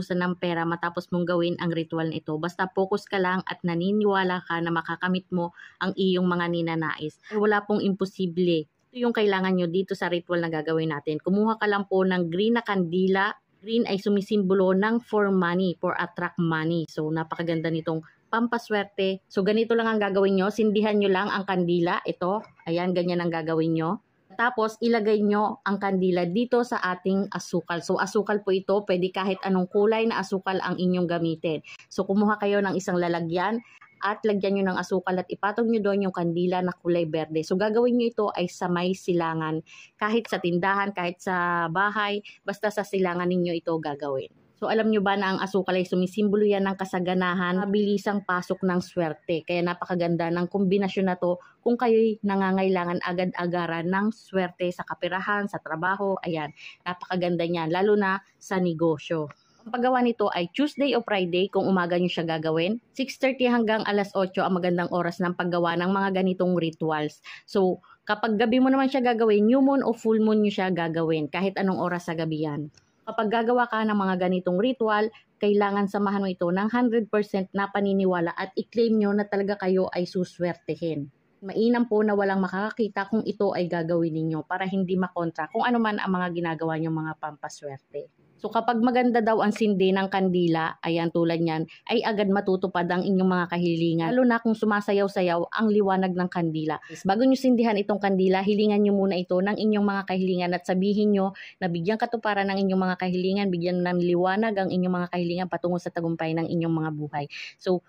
maubusan ng pera matapos mong gawin ang ritual na ito. Basta focus ka lang at naniniwala ka na makakamit mo ang iyong mga ninanais. Ay wala pong imposible. Ito yung kailangan nyo dito sa ritual na gagawin natin. Kumuha ka lang po ng green na kandila. Green ay sumisimbolo ng for money, for attract money. So napakaganda nitong pampaswerte. So ganito lang ang gagawin nyo. Sindihan nyo lang ang kandila. Ito, ayan, ganyan ang gagawin nyo. Tapos, ilagay nyo ang kandila dito sa ating asukal. So, asukal po ito. Pwede kahit anong kulay na asukal ang inyong gamitin. So, kumuha kayo ng isang lalagyan at lagyan nyo ng asukal at ipatong nyo doon yung kandila na kulay berde. So, gagawin nyo ito ay sa may silangan. Kahit sa tindahan, kahit sa bahay, basta sa silangan ninyo ito gagawin. So alam nyo ba na ang asukal ay sumisimbolo yan ng kasaganahan, mabilisang pasok ng swerte. Kaya napakaganda ng kombinasyon na to kung kayo'y nangangailangan agad-agaran ng swerte sa kaperahan, sa trabaho. Ayan, napakaganda niyan, lalo na sa negosyo. Ang paggawa nito ay Tuesday o Friday kung umaga nyo siya gagawin. 6:30 hanggang alas 8 ang magandang oras ng paggawa ng mga ganitong rituals. So kapag gabi mo naman siya gagawin, new moon o full moon nyo siya gagawin, kahit anong oras sa gabi yan. Kapag gagawa ka ng mga ganitong ritual, kailangan samahan mo ito ng 100% na paniniwala at i-claim nyo na talaga kayo ay suswertehin. Mainam po na walang makakakita kung ito ay gagawin ninyo para hindi makontra kung ano man ang mga ginagawa nyo mga pampaswerte. So kapag maganda daw ang sindi ng kandila, ayan tulad niyan, ay agad matutupad ang inyong mga kahilingan. Lalo na kung sumasayaw-sayaw ang liwanag ng kandila. Bago nyo sindihan itong kandila, hilingan nyo muna ito ng inyong mga kahilingan at sabihin nyo na bigyang katuparan ng inyong mga kahilingan, bigyan ng liwanag ang inyong mga kahilingan patungo sa tagumpay ng inyong mga buhay. So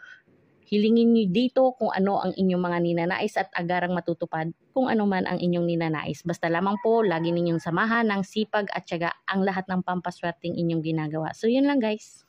hilingin nyo dito kung ano ang inyong mga ninanais at agarang matutupad kung ano man ang inyong ninanais. Basta lamang po, lagi ninyong samahan ng sipag at tiyaga ang lahat ng pampaswerteng inyong ginagawa. So yun lang guys.